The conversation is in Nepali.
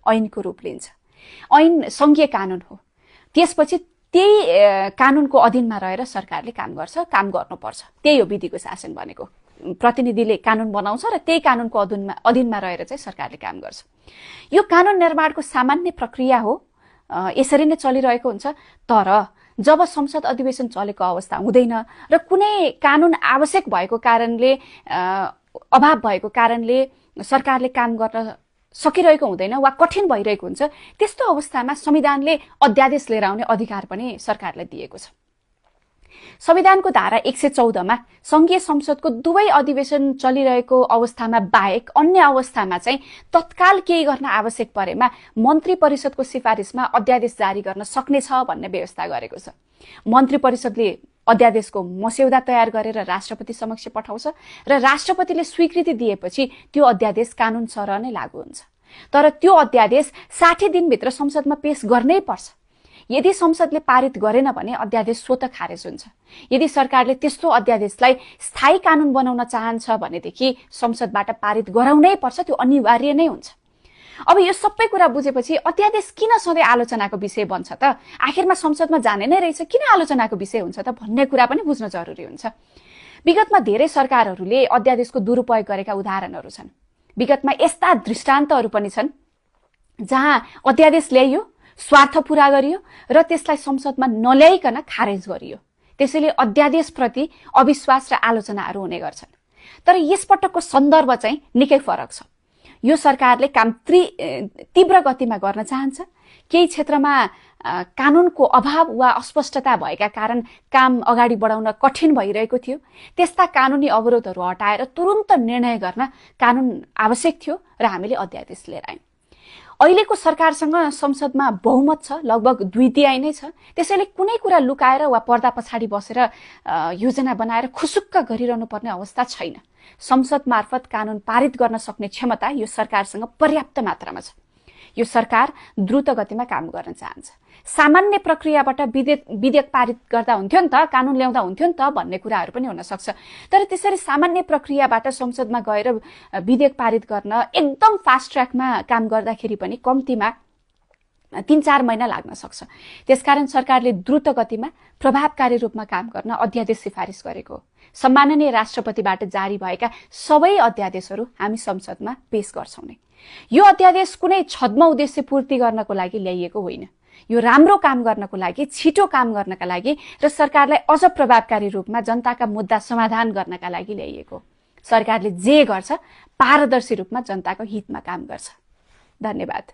ऐनको रूप लिन्छ। ऐन संघीय कानून हो, त्यसपछि त्यही कानूनको अधीनमा रहेर सरकारले काम गर्छ, काम गर्नुपर्छ। त्यही हो विधिको शासन भनेको। प्रतिनिधिले कानून बनाउँछ र त्यही कानूनको अधीनमा रहेर चाहिँ सरकारले काम गर्छ। यो कानून निर्माणको सामान्य प्रक्रिया हो, यसरी नै चलिरहेको हुन्छ। तर जब संसद अधिवेशन चलेको अवस्था हुँदैन र कुनै कानून आवश्यक भएको कारणले अभाव भएको कारणले सरकारले काम गर्न सकिरहेको हुँदैन वा कठिन भइरहेको हुन्छ, त्यस्तो अवस्थामा संविधानले अध्यादेश लिएर आउने अधिकार पनि सरकारलाई दिएको छ। संविधानको धारा 114 मा संघीय संसदको दुवै अधिवेशन चलिरहेको अवस्थामा बाहेक अन्य अवस्थामा चाहिँ तत्काल केही गर्न आवश्यक परेमा मन्त्री परिषदको सिफारिसमा अध्यादेश जारी गर्न सक्नेछ भन्ने व्यवस्था गरेको छ। मन्त्री परिषदले अध्यादेशको मस्यौदा तयार गरेर राष्ट्रपति समक्ष पठाउँछ र राष्ट्रपतिले स्वीकृति दिएपछि त्यो अध्यादेश कानून सरह नै लागू हुन्छ। तर त्यो अध्यादेश 60 दिनभित्र संसदमा पेश गर्नै पर्छ। यदि संसदले पारित गरेन भने अध्यादेश स्वतः खारेज हुन्छ। यदि सरकारले त्यस्तो अध्यादेशलाई स्थायी कानून बनाउन चाहन्छ भनेदेखि संसदबाट पारित गराउनै पर्छ, त्यो अनिवार्य नै हुन्छ। अब यो सबै कुरा बुझेपछि अध्यादेश किन सधैँ आलोचनाको विषय बन्छ त? आखिरमा संसदमा जाने नै रहेछ, किन आलोचनाको विषय हुन्छ त भन्ने कुरा पनि बुझ्न जरुरी हुन्छ। विगतमा धेरै सरकारहरूले अध्यादेशको दुरुपयोग गरेका उदाहरणहरू छन्। विगतमा यस्ता दृष्टान्तहरू पनि छन् जहाँ अध्यादेश ल्याइयो, स्वार्थ पूरा गरियो र त्यसलाई संसदमा नल्याइकन खारेज गरियो। त्यसैले अध्यादेशप्रति अविश्वास र आलोचनाहरू हुने गर्छन्। तर यसपटकको सन्दर्भ चाहिँ निकै फरक छ। यो सरकारले काम तीव्र गतिमा गर्न चाहन्छ। केही क्षेत्रमा कानूनको अभाव वा अस्पष्टता भएका कारण काम अगाडि बढाउन कठिन भइरहेको थियो। त्यस्ता कानूनी अवरोधहरू हटाएर तुरुन्त निर्णय गर्न कानून आवश्यक थियो र हामीले अध्यादेश लिएर आयौं। अहिलेको सरकारसँग संसदमा बहुमत छ, लगभग 2/3 नै छ। त्यसैले कुनै कुरा लुकाएर वा पर्दा पछाडि बसेर योजना बनाएर खुसुक्क गरिरहनु पर्ने अवस्था छैन। संसद मार्फत कानून पारित गर्न सक्ने क्षमता यो सरकारसँग पर्याप्त मात्रामा छ। यो सरकार द्रुत गतिमा काम गर्न चाहन्छ। सामान्य प्रक्रियाबाट विधेयक पारित गर्दा हुन्थ्यो नि त, कानून ल्याउँदा हुन्थ्यो नि त भन्ने कुराहरू पनि हुन सक्छ। तर त्यसरी सामान्य प्रक्रियाबाट संसदमा गएर विधेयक पारित गर्न एकदम फास्ट ट्र्याकमा काम गर्दाखेरि पनि कम्तीमा 3-4 महिना लाग्न सक्छ। त्यसकारण सरकारले द्रुत गतिमा प्रभावकारी रूपमा काम गर्न अध्यादेश सिफारिस गरेको हो। सम्माननीय राष्ट्रपतिबाट जारी भएका सबै अध्यादेशहरू हामी संसदमा पेश गर्छौं नै। यो अध्यादेश कुनै छद्म उद्देश्य पूर्ति गर्नको लागि ल्याइएको होइन। यो राम्रो काम गर्नको लागि, छिटो काम गर्नका लागि र सरकारलाई अझ प्रभावकारी रूपमा जनताका मुद्दा समाधान गर्नका लागि ल्याइएको। सरकारले जे गर्छ पारदर्शी रूपमा जनताको हितमा काम गर्छ। धन्यवाद।